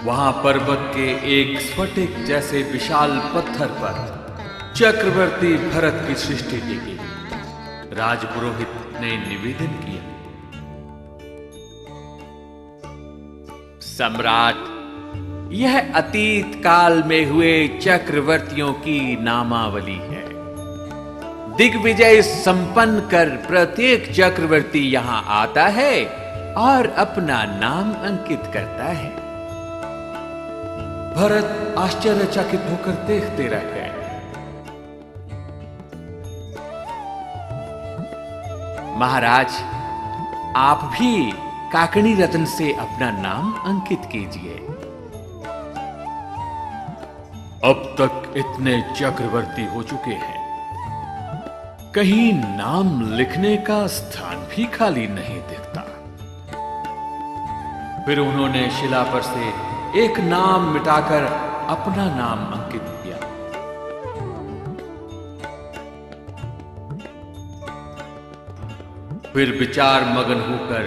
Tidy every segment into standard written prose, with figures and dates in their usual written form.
वहां पर्वत के एक स्फटिक जैसे विशाल पत्थर पर चक्रवर्ती भरत की सृष्टि की गई। राजपुरोहित ने निवेदन किया, सम्राट, यह अतीत काल में हुए चक्रवर्तियों की नामावली है। दिग्विजय संपन्न कर प्रत्येक चक्रवर्ती यहां आता है और अपना नाम अंकित करता है। भरत आश्चर्यचकित होकर देखते रह गए। महाराज, आप भी काकणी रत्न से अपना नाम अंकित कीजिए। अब तक इतने चक्रवर्ती हो चुके हैं, कहीं नाम लिखने का स्थान भी खाली नहीं दिखता। फिर उन्होंने शिला पर से एक नाम मिटाकर अपना नाम अंकित किया। फिर विचार मगन होकर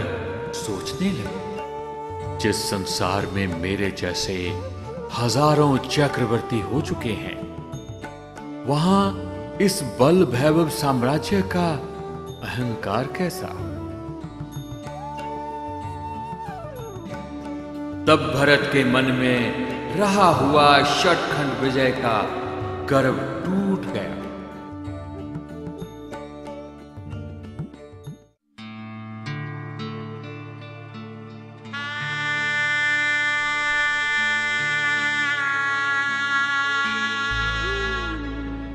सोचने लगे, जिस संसार में मेरे जैसे हजारों चक्रवर्ती हो चुके हैं, वहां इस बल वैभव साम्राज्य का अहंकार कैसा? तब भरत के मन में रहा हुआ षटखंड विजय का गर्व टूट गया।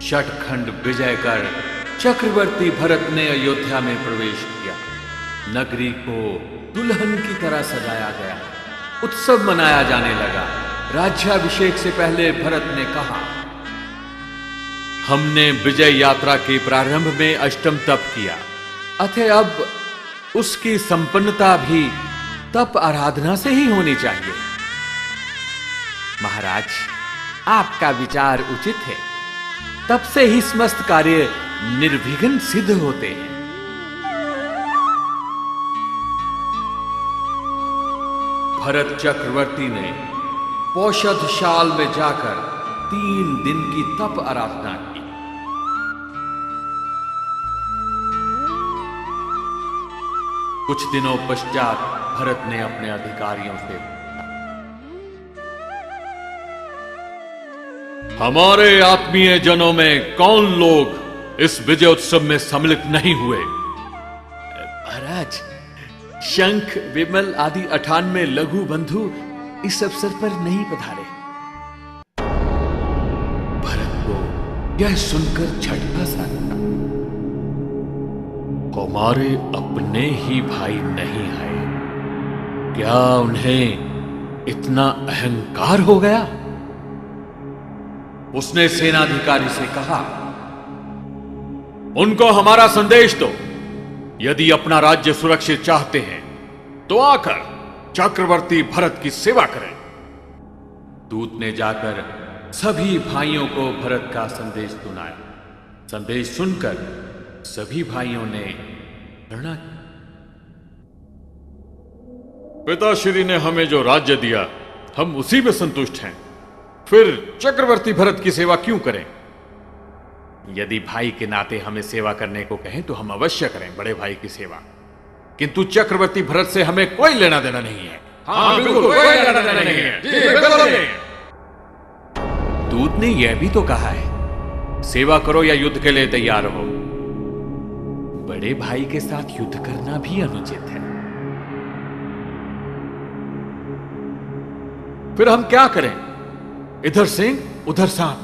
षटखंड विजय कर चक्रवर्ती भरत ने अयोध्या में प्रवेश किया। नगरी को दुल्हन की तरह सजाया गया, उत्सव मनाया जाने लगा। राज्याभिषेक से पहले भरत ने कहा, हमने विजय यात्रा के प्रारंभ में अष्टम तप किया, अतः अब उसकी संपन्नता भी तप आराधना से ही होनी चाहिए। महाराज, आपका विचार उचित है। तब से ही समस्त कार्य निर्विघ्न सिद्ध होते हैं। भरत चक्रवर्ती ने पौषधशाल में जाकर 3 दिन की तप आराधना की। कुछ दिनों पश्चात भरत ने अपने अधिकारियों से, हमारे आत्मीय जनों में कौन लोग इस विजय उत्सव में सम्मिलित नहीं हुए? महाराज, शंख, विमल आदि 98 लघु बंधु इस अवसर पर नहीं पधारे। भरत को यह सुनकर झटका सा लगा। हमारे अपने ही भाई नहीं आए, क्या उन्हें इतना अहंकार हो गया? उसने सेनाधिकारी से कहा, उनको हमारा संदेश दो। यदि अपना राज्य सुरक्षित चाहते हैं तो आकर चक्रवर्ती भरत की सेवा करें। दूत ने जाकर सभी भाइयों को भरत का संदेश सुनाया। संदेश सुनकर सभी भाइयों ने प्रणा की। पिताश्री ने हमें जो राज्य दिया, हम उसी में संतुष्ट हैं। फिर चक्रवर्ती भरत की सेवा क्यों करें? यदि भाई के नाते हमें सेवा करने को कहें तो हम अवश्य करें बड़े भाई की सेवा, किंतु चक्रवर्ती भरत से हमें कोई लेना देना नहीं है। हाँ, बिल्कुल कोई लेना देना नहीं है। जी, बिल्कुल नहीं। दूत ने यह भी तो कहा है, सेवा करो या युद्ध के लिए तैयार हो। बड़े भाई के साथ युद्ध करना भी अनुचित है। फिर हम क्या करें? इधर सिंह उधर सांप।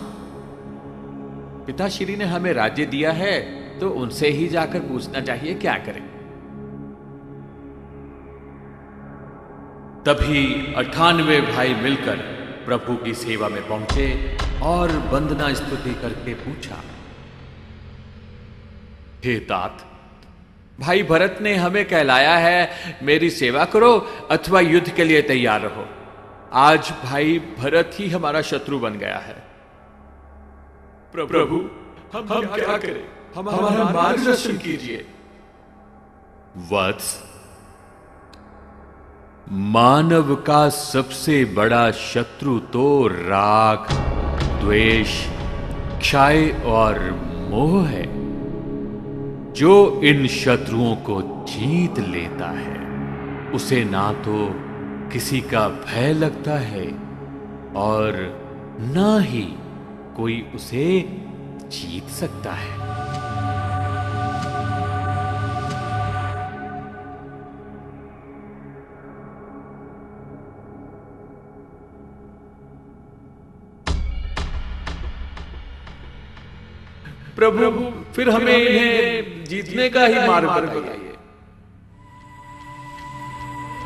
पिताश्री ने हमें राज्य दिया है तो उनसे ही जाकर पूछना चाहिए क्या करें। तभी 98 भाई मिलकर प्रभु की सेवा में पहुंचे और वंदना स्तुति करके पूछा, हे तात, भाई भरत ने हमें कहलाया है मेरी सेवा करो अथवा युद्ध के लिए तैयार रहो। आज भाई भरत ही हमारा शत्रु बन गया है। प्रभु, हम क्या करें? हमारा मार्गदर्शन कीजिए। वत्स, मानव का सबसे बड़ा शत्रु तो राग, द्वेष, क्षय और मोह है। जो इन शत्रुओं को जीत लेता है उसे ना तो किसी का भय लगता है और ना ही कोई उसे जीत सकता है। प्रभु, फिर हमें इन्हें जीतने का ही मार्ग बताइए।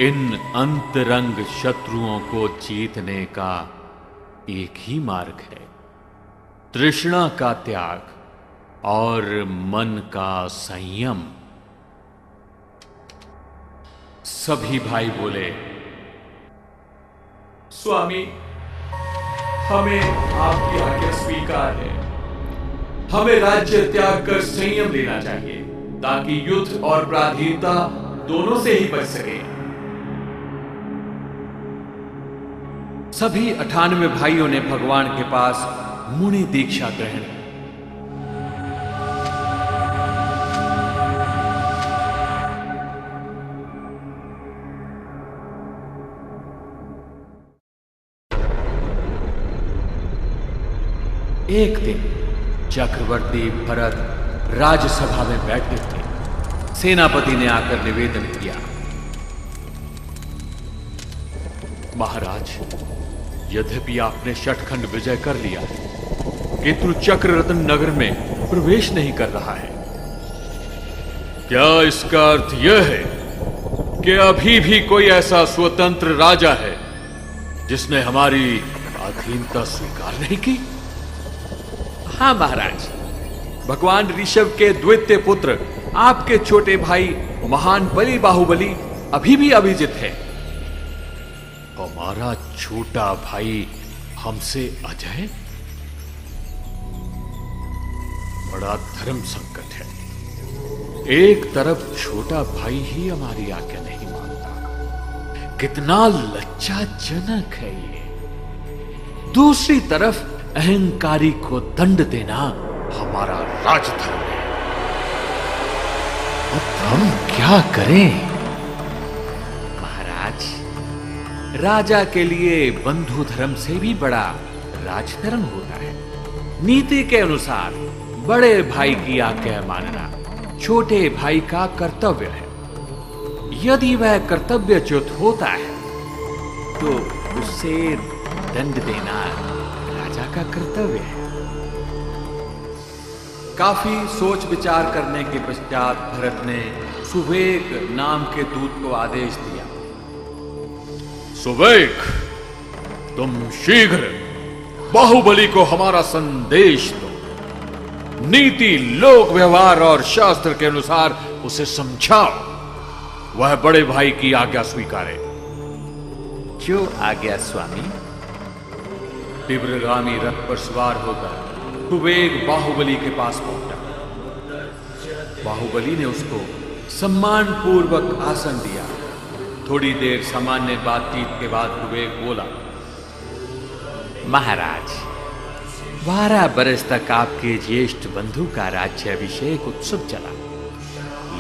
इन अंतरंग शत्रुओं को जीतने का एक ही मार्ग है, तृष्णा का त्याग और मन का संयम। सभी भाई बोले, स्वामी, हमें आपकी आज्ञा स्वीकार है। हमें राज्य त्याग कर संयम लेना चाहिए ताकि युद्ध और पराधीनता दोनों से ही बच सके। सभी 98 भाइयों ने भगवान के पास मुनि दीक्षा ग्रहण। एक दिन चक्रवर्ती भरत राजसभा में बैठे थे। सेनापति ने आकर निवेदन किया, महाराज, यद्यपि आपने शतखंड विजय कर लिया किंतु चक्ररत्न नगर में प्रवेश नहीं कर रहा है। क्या इसका अर्थ यह है कि अभी भी कोई ऐसा स्वतंत्र राजा है जिसने हमारी अधीनता स्वीकार नहीं की? हाँ महाराज, भगवान ऋषभ के द्वितीय पुत्र आपके छोटे भाई महान बलि बाहुबली अभी भी अभिजित है। हमारा छोटा भाई हमसे अजय? बड़ा धर्म संकट है। एक तरफ छोटा भाई ही हमारी आज्ञा नहीं मानता, कितना लज्जाजनक है ये। दूसरी तरफ अहंकारी को दंड देना हमारा राजधर्म है। अब हम क्या करें? महाराज, राजा के लिए बंधु धर्म से भी बड़ा राजधर्म होता है। नीति के अनुसार बड़े भाई की आज्ञा मानना छोटे भाई का कर्तव्य है। यदि वह कर्तव्यच्युत होता है तो उसे दंड देना राजा का कर्तव्य है। काफी सोच विचार करने के पश्चात भरत ने सुवेग नाम के दूत को आदेश दिया, सुवेग, तुम शीघ्र बाहुबली को हमारा संदेश दो। नीति, लोक व्यवहार और शास्त्र के अनुसार उसे समझाओ वह बड़े भाई की आज्ञा स्वीकारे। जो आज्ञा स्वामी। तीव्रगामी रथ पर सवार होकर सुवेग बाहुबली के पास पहुंचा। बाहुबली ने उसको सम्मान पूर्वक आसन दिया। थोड़ी देर सामान्य बातचीत के बाद सुवेग बोला, महाराज, 12 बरस तक आपके ज्येष्ठ बंधु का राज्याभिषेक उत्सव चला,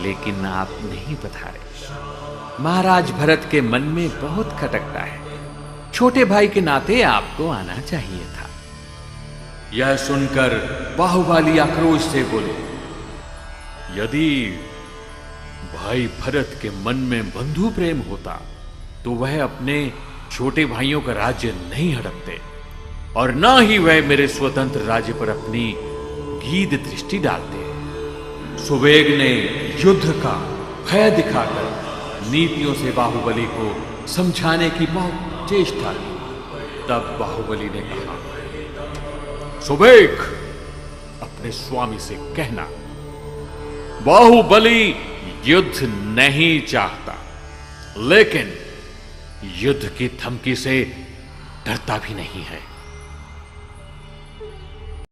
लेकिन आप नहीं पधारे। महाराज भरत के मन में बहुत खटकता है। छोटे भाई के नाते आपको आना चाहिए था। यह सुनकर बाहुबली आक्रोश से बोले, यदि भाई भरत के मन में बंधु प्रेम होता तो वह अपने छोटे भाइयों का राज्य नहीं हड़पते और ना ही वह मेरे स्वतंत्र राज्य पर अपनी गीध दृष्टि डालते। सुवेग ने युद्ध का भय दिखाकर नीतियों से बाहुबली को समझाने की बहुत चेष्टा की। तब बाहुबली ने कहा, सुवेग, अपने स्वामी से कहना बाहुबली युद्ध नहीं चाहता, लेकिन युद्ध की धमकी से डरता भी नहीं है।